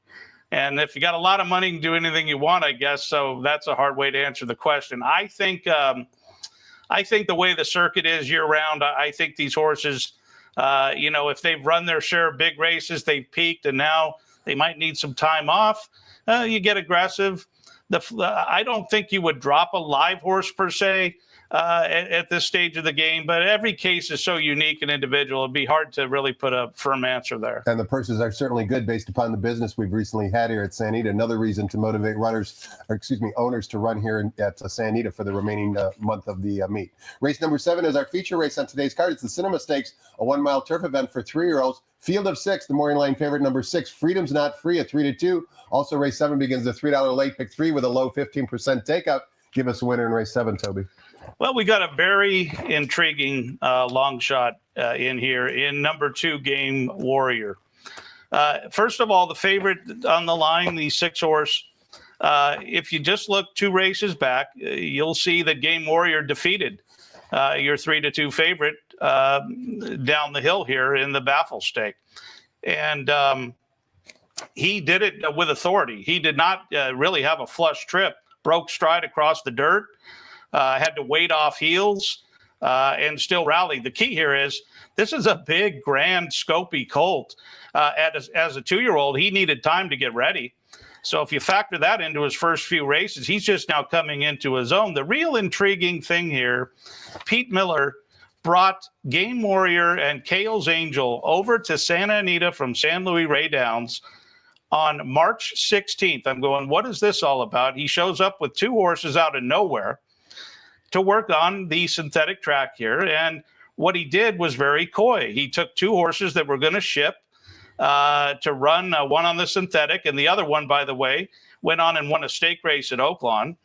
And if you got a lot of money, you can do anything you want, I guess. So that's a hard way to answer the question. I think the way the circuit is year-round, I think these horses, if they've run their share of big races, they've peaked, and now they might need some time off. You get aggressive. I don't think you would drop a live horse per se at this stage of the game, but every case is so unique and individual. It'd be hard to really put a firm answer there. And the purses are certainly good based upon the business we've recently had here at Santa Anita. Another reason to motivate owners to run here at Santa Anita for the remaining month of the meet. Race number 7 is our feature race on today's card. It's the Cinema Stakes, a 1-mile turf event for 3-year-olds. Field of 6, the morning line favorite, number 6, Freedom's Not Free at 3-2. Also, race 7 begins the $3 late pick 3 with a low 15% takeout. Give us a winner in race 7, Toby. Well, we got a very intriguing long shot in here in number 2, Game Warrior. First of all, the favorite on the line, the 6-horse. If you just look 2 races back, you'll see that Game Warrior defeated your 3-2 favorite down the hill here in the Baffle Stake. And he did it with authority. He did not really have a flush trip, broke stride across the dirt, had to wait off heels, and still rallied. The key here is this is a big, grand, scopy colt. As a 2-year-old, he needed time to get ready. So if you factor that into his first few races, he's just now coming into his own. The real intriguing thing here, Pete Miller brought Game Warrior and Kale's Angel over to Santa Anita from San Luis Rey Downs on March 16th. I'm going, what is this all about? He shows up with 2 horses out of nowhere to work on the synthetic track here. And what he did was very coy. He took 2 horses that were going to ship to run, one on the synthetic, and the other one, by the way, went on and won a stake race at Oaklawn.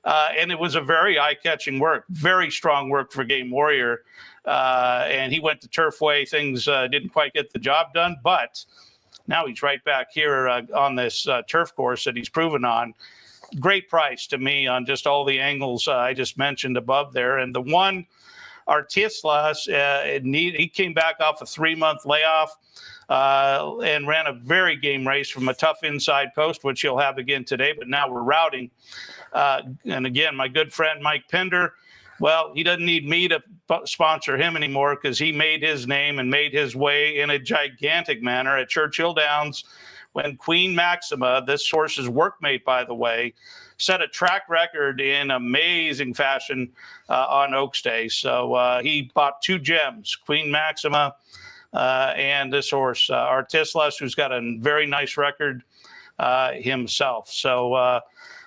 And it was a very eye-catching work, very strong work for Game Warrior. And he went to Turfway. Things didn't quite get the job done, but now he's right back here on this turf course that he's proven on. Great price to me on just all the angles I just mentioned above there. And the one, Artislas, he came back off a 3-month layoff and ran a very game race from a tough inside post, which he'll have again today. But now we're routing. And again, my good friend Mike Pender, well, he doesn't need me to sponsor him anymore because he made his name and made his way in a gigantic manner at Churchill Downs when Queen Maxima, this horse's workmate, by the way, set a track record in amazing fashion on Oaks Day. So he bought 2 gems, Queen Maxima and this horse, Artislas, who's got a very nice record himself. So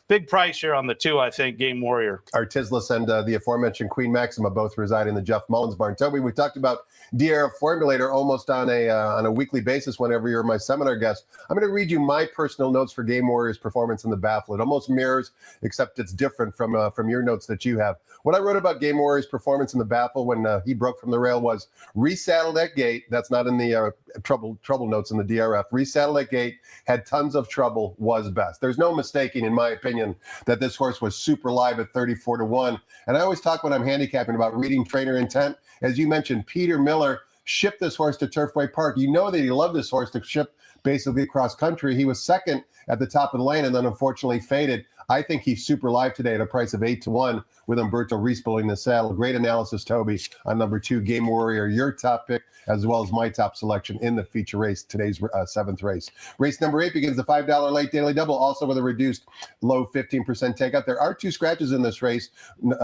big price here on the 2, I think, Game Warrior. Artislas and the aforementioned Queen Maxima both reside in the Jeff Mullins barn. Toby, we talked about Diera Formulator almost on a weekly basis whenever you're my seminar guest. I'm going to read you my personal notes for Game Warrior's performance in the Baffle. It almost mirrors, except it's different from your notes that you have. What I wrote about Game Warrior's performance in the Baffle when he broke from the rail was resaddled at gate. That's not in the trouble notes in the DRF. Resaddled at gate, had tons of trouble, was best. There's no mistaking, in my opinion, that this horse was super live at 34-1. And I always talk when I'm handicapping about reading trainer intent. As you mentioned, Peter Miller shipped this horse to Turfway Park. You know that he loved this horse to ship basically across country. He was second at the top of the lane and then unfortunately faded. I think he's super live today at a price of 8-1 with Umberto Reese pulling the saddle. Great analysis, Toby, on number 2, Game Warrior, your top pick, as well as my top selection in the feature race, today's 7th race. Race number 8 begins the $5 late daily double, also with a reduced low 15% takeout. There are 2 scratches in this race.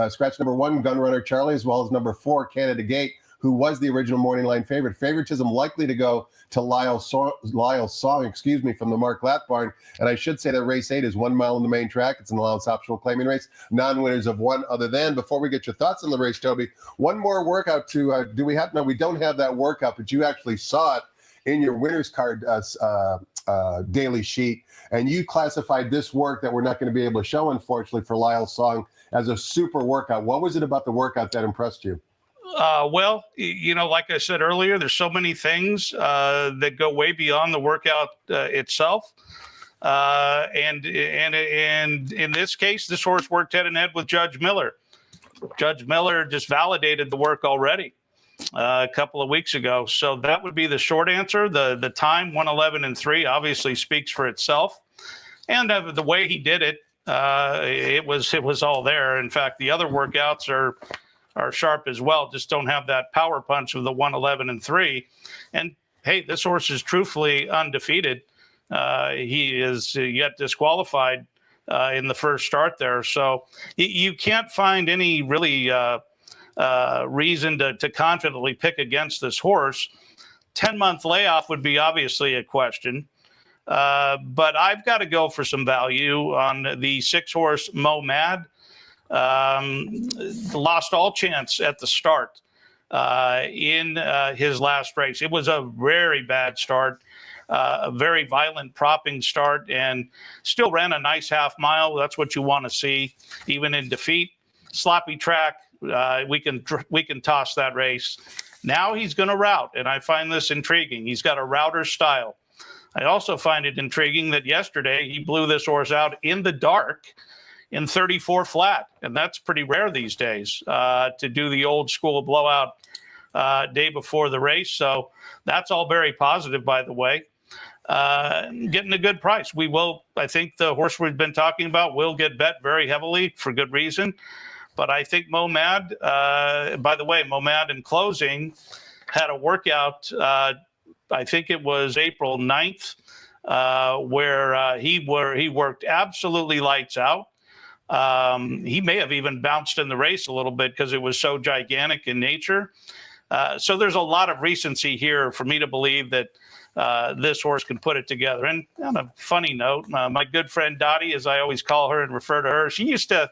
Scratch number 1, Gunrunner Charlie, as well as number 4, Canada Gate, who was the original morning line favorite. Favoritism likely to go to Lyle Song, from the Mark Latt barn. And I should say that race 8 is 1 mile on the main track. It's an allowance optional claiming race. Non-winners of 1 other than. Before we get your thoughts on the race, Toby, one more workout to, do we have? No, we don't have that workout, but you actually saw it in your winner's card daily sheet. And you classified this work that we're not going to be able to show, unfortunately, for Lyle Song as a super workout. What was it about the workout that impressed you? Well, you know, like I said earlier, there's so many things that go way beyond the workout itself. And in this case, this horse worked head and head with Judge Miller. Judge Miller just validated the work already a couple of weeks ago. So that would be the short answer. The time, 1:11.3, obviously speaks for itself. And the way he did it, it was all there. In fact, the other workouts are sharp as well, just don't have that power punch of the 1:11.3. And hey, this horse is truthfully undefeated. He is yet disqualified in the first start there. So you can't find any really reason to confidently pick against this horse. 10-month layoff would be obviously a question. But I've got to go for some value on the 6-horse Mo Mad. Lost all chance at the start in his last race. It was a very bad start, a very violent propping start, and still ran a nice half mile. That's what you want to see, even in defeat. Sloppy track. We can toss that race. Now he's going to route, and I find this intriguing. He's got a router style. I also find it intriguing that yesterday he blew this horse out in the dark in 34 flat, and that's pretty rare these days to do the old school blowout day before the race. So that's all very positive, by the way. Getting a good price. We will, I think the horse we've been talking about will get bet very heavily for good reason. But I think Mo Mad, by the way, Mo Mad in closing had a workout, I think it was April 9th, where he worked absolutely lights out. He may have even bounced in the race a little bit because it was so gigantic in nature. So there's a lot of recency here for me to believe that this horse can put it together. And on a funny note, my good friend Dottie, as I always call her and refer to her, she used to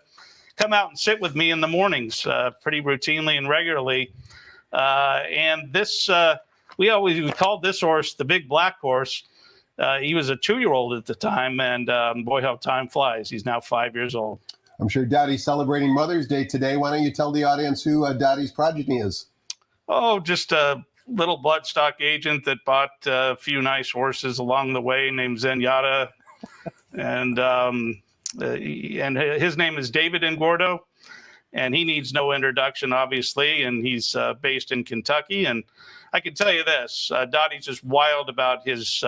come out and sit with me in the mornings pretty routinely and regularly. And this, we called this horse the Big Black Horse. He was a 2-year-old at the time, and boy, how time flies. He's now 5 years old. I'm sure Dottie's celebrating Mother's Day today. Why don't you tell the audience who Dottie's progeny is? Oh, just a little bloodstock agent that bought a few nice horses along the way named Zenyatta. And his name is David Engordo, and he needs no introduction, obviously, and he's based in Kentucky. And I can tell you this, Dottie's just wild about his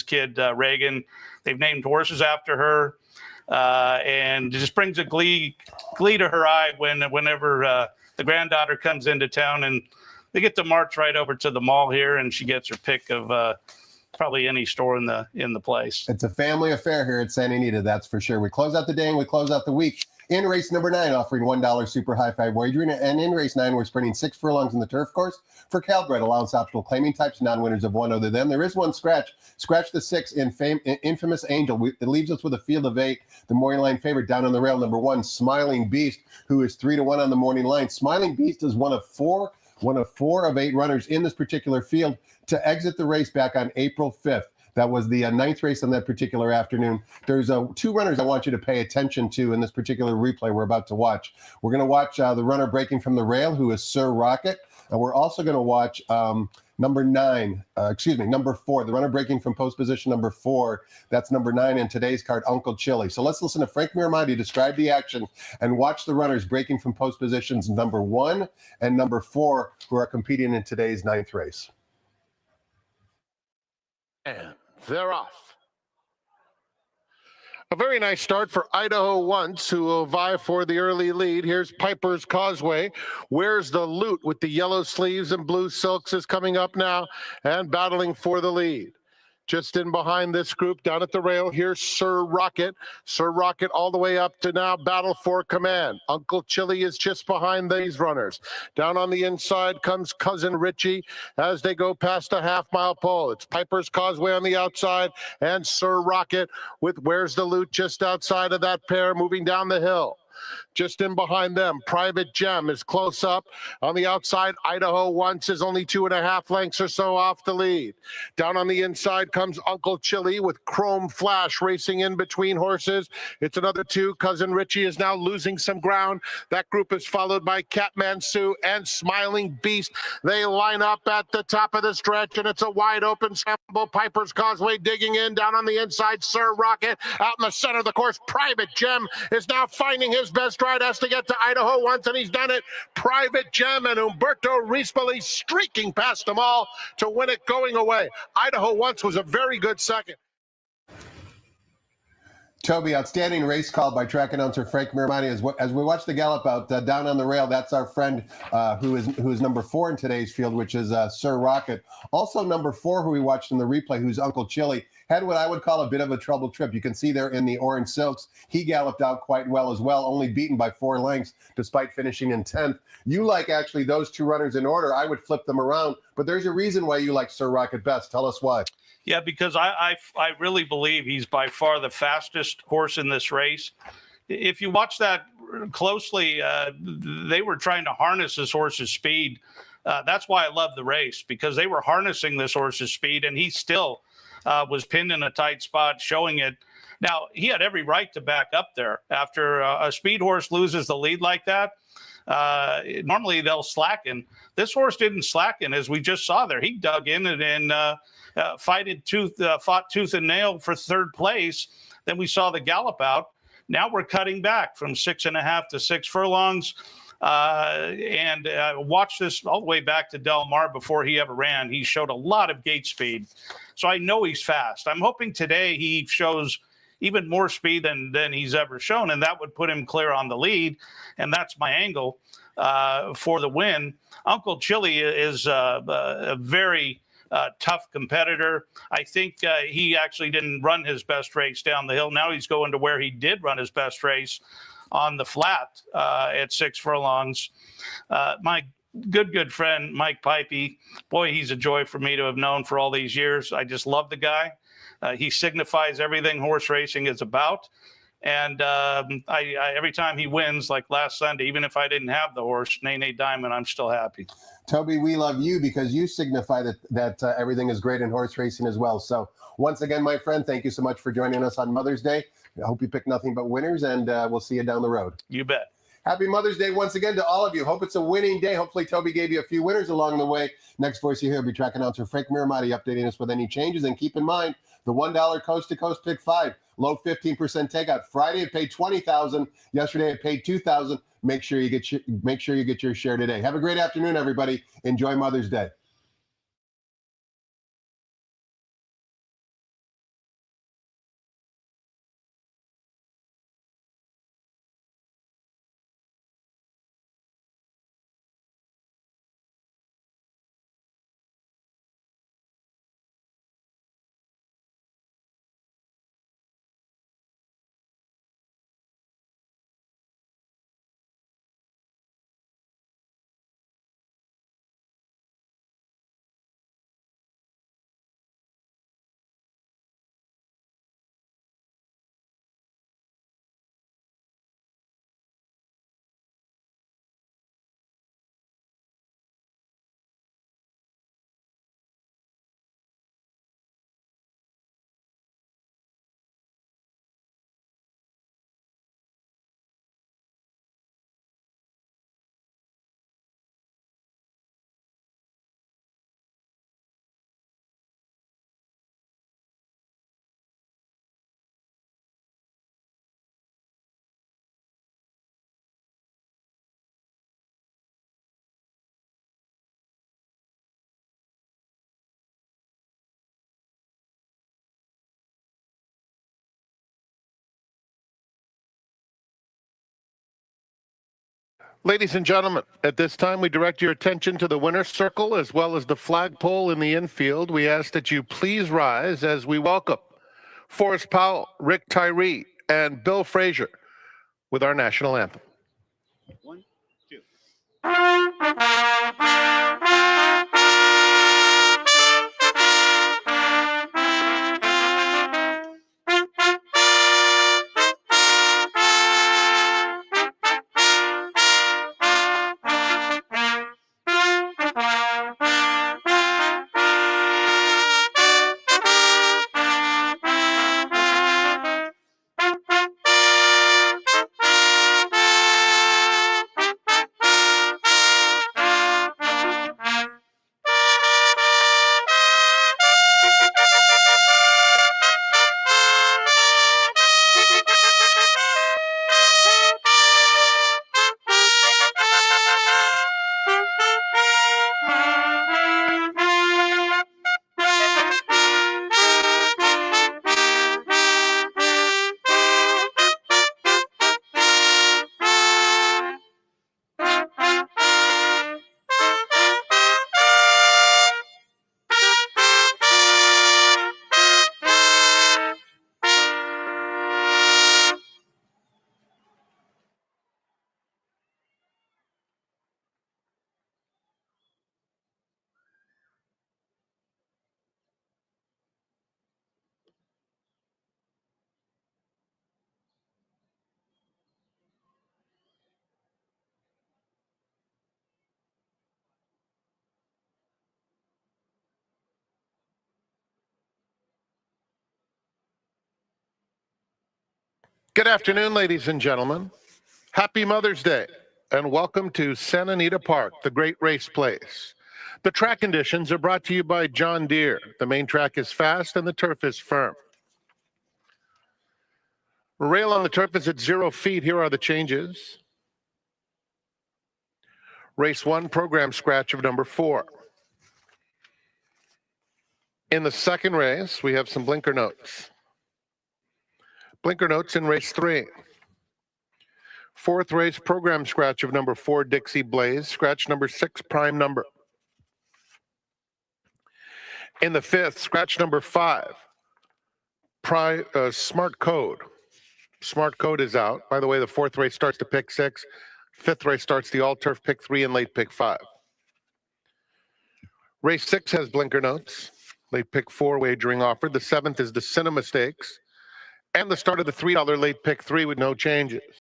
kid, Reagan. They've named horses after her, and it just brings a glee to her eye whenever the granddaughter comes into town, and they get to march right over to the mall here, and she gets her pick of probably any store in the place. It's a family affair here at Santa Anita, that's for sure. We close out the day and we close out the week in race number 9, offering $1 super high five wagering. And in race 9, we're sprinting 6 furlongs in the turf course for Calbred, allowance optional claiming types, non-winners of one other than. There is one scratch. Scratch the 6 in Infamous Angel. It leaves us with a field of 8. The morning line favorite down on the rail, number 1, Smiling Beast, who is 3-1 on the morning line. Smiling Beast is one of four of 8 runners in this particular field to exit the race back on April 5th. That was the 9th race on that particular afternoon. There's 2 runners I want you to pay attention to in this particular replay we're about to watch. We're going to watch the runner breaking from the rail, who is Sir Rocket. And we're also going to watch number 4, the runner breaking from post position number 4. That's number 9 in today's card, Uncle Chili. So let's listen to Frank Miramati describe the action and watch the runners breaking from post positions number 1 and number 4 who are competing in today's 9th race. And they're off. A very nice start for Idaho Once, who will vie for the early lead. Here's Piper's Causeway. Where's the Loot with the yellow sleeves and blue silks is coming up now and battling for the lead. Just in behind this group, down at the rail, here's Sir Rocket. Sir Rocket all the way up to now Battle for Command. Uncle Chili is just behind these runners. Down on the inside comes Cousin Richie as they go past a half-mile pole. It's Piper's Causeway on the outside and Sir Rocket with Where's the Loot just outside of that pair moving down the hill. Just in behind them, Private Gem is close up. On the outside, Idaho Once is only 2.5 lengths or so off the lead. Down on the inside comes Uncle Chili with Chrome Flash racing in between horses. It's another 2. Cousin Richie is now losing some ground. That group is followed by Catman Sue and Smiling Beast. They line up at the top of the stretch, and it's a wide open scramble. Piper's Causeway digging in. Down on the inside, Sir Rocket. Out in the center of the course, Private Gem is now finding his best ride, has to get to Idaho Once, and he's done it. Private Gem and Umberto Rispoli streaking past them all to win it going away. Idaho Once was a very good second. Toby, outstanding race call by track announcer Frank Miramati. As we watch the gallop out down on the rail, that's our friend who is number 4 in today's field, which is Sir Rocket. Also number 4, who we watched in the replay, who's Uncle Chili. had what I would call a bit of a troubled trip. You can see there in the orange silks, he galloped out quite well as well, only beaten by 4 lengths despite finishing in 10th. You like actually those 2 runners in order. I would flip them around, but there's a reason why you like Sir Rocket best. Tell us why. Yeah, because I really believe he's by far the fastest horse in this race. If you watch that closely, they were trying to harness this horse's speed. That's why I love the race, because they were harnessing this horse's speed, and he still was pinned in a tight spot, showing it. Now, he had every right to back up there. After a speed horse loses the lead like that, normally they'll slacken. This horse didn't slacken, as we just saw there. He dug in and fought tooth and nail for 3rd place. Then we saw the gallop out. Now we're cutting back from 6.5 to 6 furlongs. And watch this all the way back to Del Mar before he ever ran. He showed a lot of gate speed. So I know he's fast. I'm hoping today he shows even more speed than he's ever shown, and that would put him clear on the lead. And that's my angle for the win. Uncle Chili is a very tough competitor. I think he actually didn't run his best race down the hill. Now he's going to where he did run his best race on the flat at 6 furlongs. My good friend, Mike Pipey, boy, he's a joy for me to have known for all these years. I just love the guy. He signifies everything horse racing is about. And I every time he wins, like last Sunday, even if I didn't have the horse, Nene Diamond, I'm still happy. Toby, we love you because you signify that everything is great in horse racing as well. So once again, my friend, thank you so much for joining us on Mother's Day. I hope you pick nothing but winners, and we'll see you down the road. You bet. Happy Mother's Day once again to all of you. Hope it's a winning day. Hopefully Toby gave you a few winners along the way. Next voice you hear will be track announcer Frank Miramati updating us with any changes. And keep in mind, the $1 coast-to-coast pick 5, low 15% takeout. Friday it paid $20,000. Yesterday it paid $2,000. Make sure you get your share today. Have a great afternoon, everybody. Enjoy Mother's Day. Ladies and gentlemen, at this time, we direct your attention to the winner's circle as well as the flagpole in the infield. We ask that you please rise as we welcome Forrest Powell, Rick Tyree, and Bill Frazier with our national anthem. 1, 2. Good afternoon, ladies and gentlemen. Happy Mother's Day, and welcome to Santa Anita Park, the great race place. The track conditions are brought to you by John Deere. The main track is fast and the turf is firm. Rail on the turf is at 0 feet. Here are the changes. Race 1, program scratch of number 4. In the second race, we have some blinker notes. Blinker notes in race 3. Fourth race, program scratch of number 4, Dixie Blaze. Scratch number 6, prime number. In the fifth, scratch number 5, Smart Code. Smart Code is out. By the way, the fourth race starts to pick 6. Fifth race starts the all-turf pick 3 and late pick 5. Race 6 has blinker notes. Late pick 4 wagering offered. The seventh is the Cinema Stakes. And the start of the $3 late pick 3 with no changes.